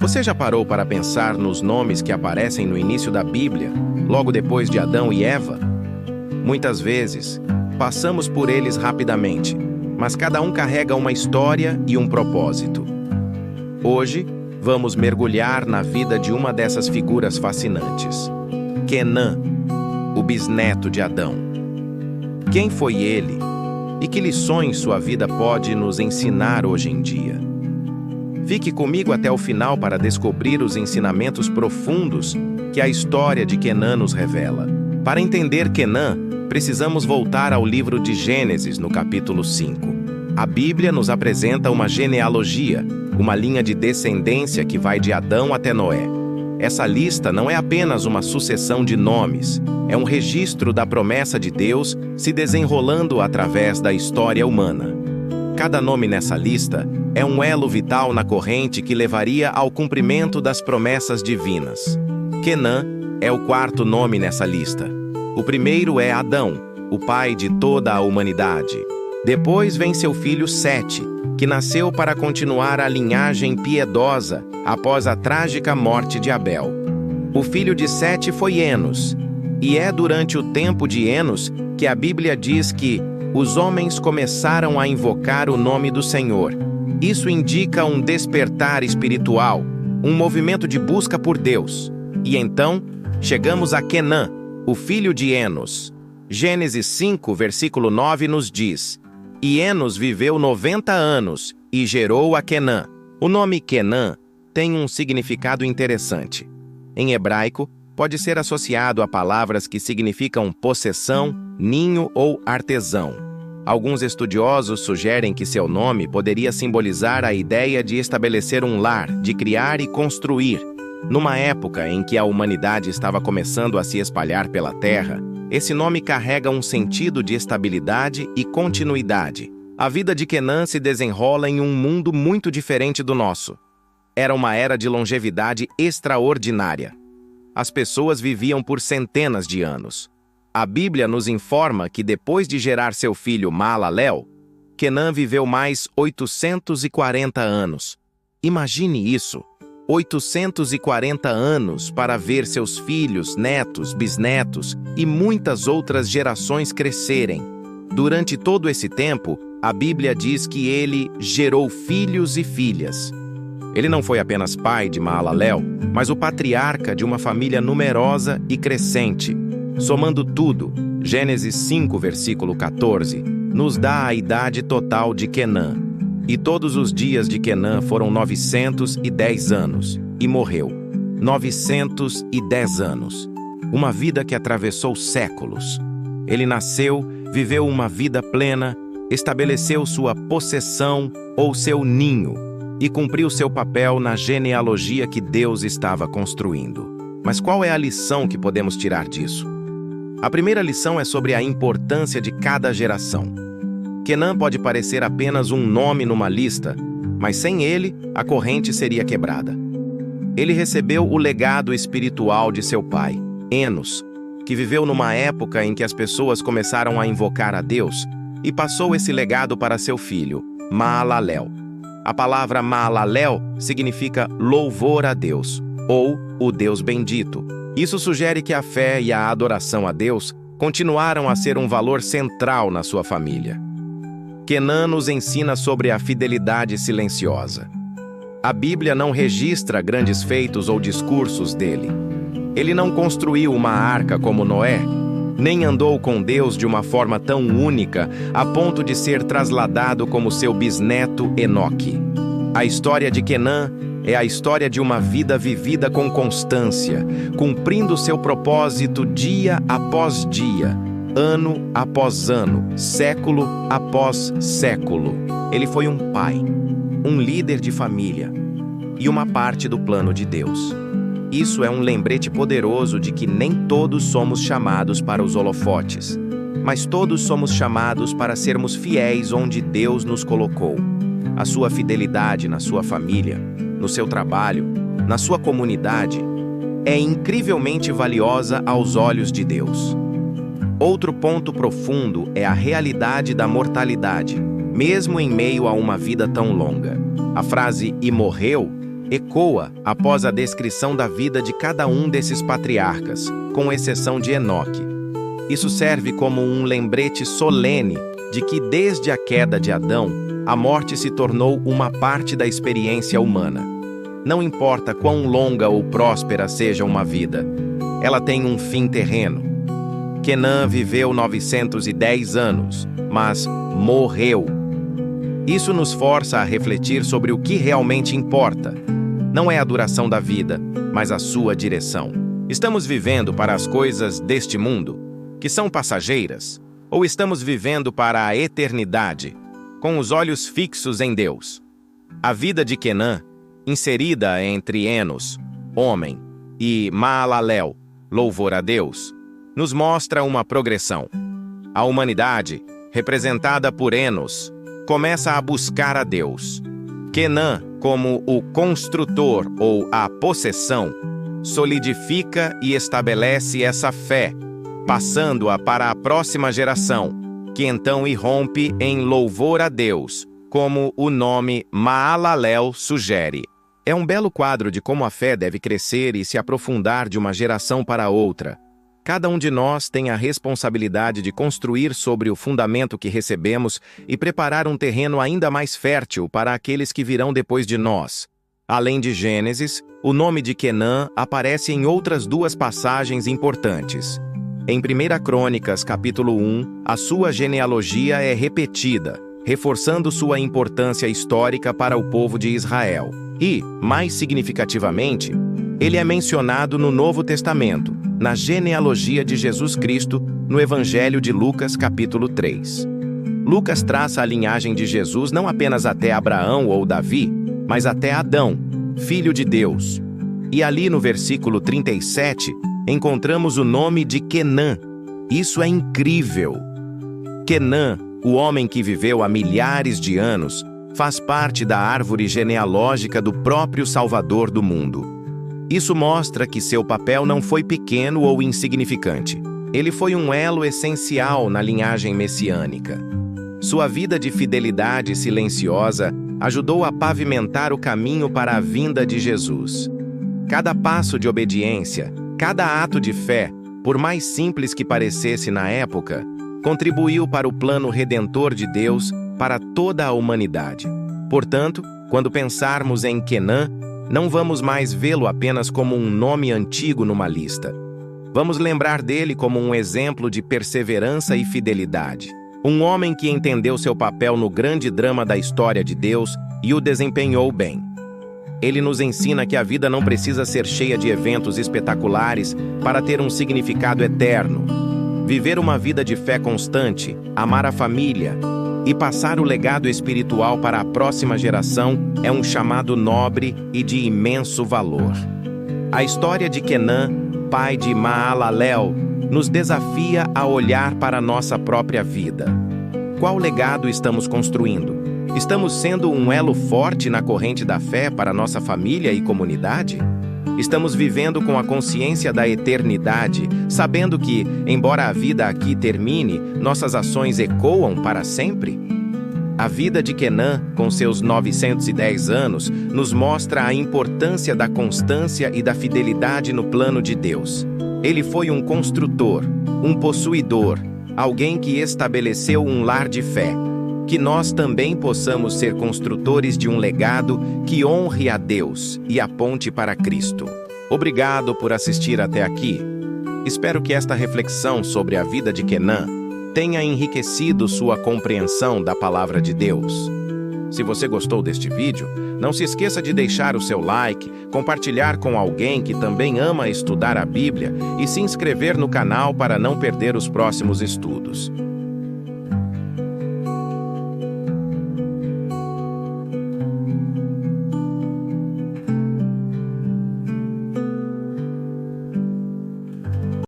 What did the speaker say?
Você já parou para pensar nos nomes que aparecem no início da Bíblia, logo depois de Adão e Eva? Muitas vezes, passamos por eles rapidamente, mas cada um carrega uma história e um propósito. Hoje, vamos mergulhar na vida de uma dessas figuras fascinantes. Quenã, o bisneto de Adão. Quem foi ele e que lições sua vida pode nos ensinar hoje em dia? Fique comigo até o final para descobrir os ensinamentos profundos que a história de Quenã nos revela. Para entender Quenã, precisamos voltar ao livro de Gênesis, no capítulo 5. A Bíblia nos apresenta uma genealogia, uma linha de descendência que vai de Adão até Noé. Essa lista não é apenas uma sucessão de nomes, é um registro da promessa de Deus se desenrolando através da história humana. Cada nome nessa lista é um elo vital na corrente que levaria ao cumprimento das promessas divinas. Quenã é o quarto nome nessa lista. O primeiro é Adão, o pai de toda a humanidade. Depois vem seu filho Sete, que nasceu para continuar a linhagem piedosa após a trágica morte de Abel. O filho de Sete foi Enos, e é durante o tempo de Enos que a Bíblia diz que os homens começaram a invocar o nome do Senhor. Isso indica um despertar espiritual, um movimento de busca por Deus. E então, chegamos a Quenã, o filho de Enos. Gênesis 5, versículo 9 nos diz: E Enos viveu 90 anos e gerou a Quenã. O nome Quenã tem um significado interessante. Em hebraico, pode ser associado a palavras que significam possessão, ninho ou artesão. Alguns estudiosos sugerem que seu nome poderia simbolizar a ideia de estabelecer um lar, de criar e construir. Numa época em que a humanidade estava começando a se espalhar pela terra, esse nome carrega um sentido de estabilidade e continuidade. A vida de Quenã se desenrola em um mundo muito diferente do nosso. Era uma era de longevidade extraordinária. As pessoas viviam por centenas de anos. A Bíblia nos informa que depois de gerar seu filho Maalalel, Quenã viveu mais 840 anos. Imagine isso, 840 anos para ver seus filhos, netos, bisnetos e muitas outras gerações crescerem. Durante todo esse tempo, a Bíblia diz que ele gerou filhos e filhas. Ele não foi apenas pai de Maalalel, mas o patriarca de uma família numerosa e crescente. Somando tudo, Gênesis 5, versículo 14, nos dá a idade total de Quenã. E todos os dias de Quenã foram 910 anos, e morreu. 910 anos. Uma vida que atravessou séculos. Ele nasceu, viveu uma vida plena, estabeleceu sua possessão ou seu ninho, e cumpriu seu papel na genealogia que Deus estava construindo. Mas qual é a lição que podemos tirar disso? A primeira lição é sobre a importância de cada geração. Quenã pode parecer apenas um nome numa lista, mas sem ele, a corrente seria quebrada. Ele recebeu o legado espiritual de seu pai, Enos, que viveu numa época em que as pessoas começaram a invocar a Deus, e passou esse legado para seu filho, Maalalel. A palavra Maalalel significa louvor a Deus, ou o Deus bendito. Isso sugere que a fé e a adoração a Deus continuaram a ser um valor central na sua família. Quenã nos ensina sobre a fidelidade silenciosa. A Bíblia não registra grandes feitos ou discursos dele. Ele não construiu uma arca como Noé, nem andou com Deus de uma forma tão única a ponto de ser trasladado como seu bisneto Enoque. A história de Quenã é a história de uma vida vivida com constância, cumprindo seu propósito dia após dia, ano após ano, século após século. Ele foi um pai, um líder de família e uma parte do plano de Deus. Isso é um lembrete poderoso de que nem todos somos chamados para os holofotes, mas todos somos chamados para sermos fiéis onde Deus nos colocou. A sua fidelidade na sua família, no seu trabalho, na sua comunidade, é incrivelmente valiosa aos olhos de Deus. Outro ponto profundo é a realidade da mortalidade, mesmo em meio a uma vida tão longa. A frase "e morreu" ecoa após a descrição da vida de cada um desses patriarcas, com exceção de Enoque. Isso serve como um lembrete solene de que desde a queda de Adão, a morte se tornou uma parte da experiência humana. Não importa quão longa ou próspera seja uma vida, ela tem um fim terreno. Quenã viveu 910 anos, mas morreu. Isso nos força a refletir sobre o que realmente importa. Não é a duração da vida, mas a sua direção. Estamos vivendo para as coisas deste mundo, que são passageiras, ou estamos vivendo para a eternidade, com os olhos fixos em Deus? A vida de Quenã, inserida entre Enos, homem, e Maalalel, louvor a Deus, nos mostra uma progressão. A humanidade, representada por Enos, começa a buscar a Deus. Quenã, como o construtor ou a possessão, solidifica e estabelece essa fé, passando-a para a próxima geração, que então irrompe em louvor a Deus, como o nome Maalalel sugere. É um belo quadro de como a fé deve crescer e se aprofundar de uma geração para outra. Cada um de nós tem a responsabilidade de construir sobre o fundamento que recebemos e preparar um terreno ainda mais fértil para aqueles que virão depois de nós. Além de Gênesis, o nome de Quenã aparece em outras duas passagens importantes. Em 1 Crônicas, capítulo 1, a sua genealogia é repetida, reforçando sua importância histórica para o povo de Israel. E, mais significativamente, ele é mencionado no Novo Testamento, na genealogia de Jesus Cristo, no Evangelho de Lucas, capítulo 3. Lucas traça a linhagem de Jesus não apenas até Abraão ou Davi, mas até Adão, filho de Deus. E ali no versículo 37, encontramos o nome de Quenã. Isso é incrível! Quenã, o homem que viveu há milhares de anos, faz parte da árvore genealógica do próprio Salvador do mundo. Isso mostra que seu papel não foi pequeno ou insignificante. Ele foi um elo essencial na linhagem messiânica. Sua vida de fidelidade silenciosa ajudou a pavimentar o caminho para a vinda de Jesus. Cada passo de obediência, cada ato de fé, por mais simples que parecesse na época, contribuiu para o plano redentor de Deus para toda a humanidade. Portanto, quando pensarmos em Quenã, não vamos mais vê-lo apenas como um nome antigo numa lista. Vamos lembrar dele como um exemplo de perseverança e fidelidade. Um homem que entendeu seu papel no grande drama da história de Deus e o desempenhou bem. Ele nos ensina que a vida não precisa ser cheia de eventos espetaculares para ter um significado eterno. Viver uma vida de fé constante, amar a família e passar o legado espiritual para a próxima geração é um chamado nobre e de imenso valor. A história de Quenã, pai de Maalalel, nos desafia a olhar para a nossa própria vida. Qual legado estamos construindo? Estamos sendo um elo forte na corrente da fé para nossa família e comunidade? Estamos vivendo com a consciência da eternidade, sabendo que, embora a vida aqui termine, nossas ações ecoam para sempre? A vida de Quenã, com seus 910 anos, nos mostra a importância da constância e da fidelidade no plano de Deus. Ele foi um construtor, um possuidor, alguém que estabeleceu um lar de fé. Que nós também possamos ser construtores de um legado que honre a Deus e aponte para Cristo. Obrigado por assistir até aqui. Espero que esta reflexão sobre a vida de Quenã tenha enriquecido sua compreensão da palavra de Deus. Se você gostou deste vídeo, não se esqueça de deixar o seu like, compartilhar com alguém que também ama estudar a Bíblia e se inscrever no canal para não perder os próximos estudos.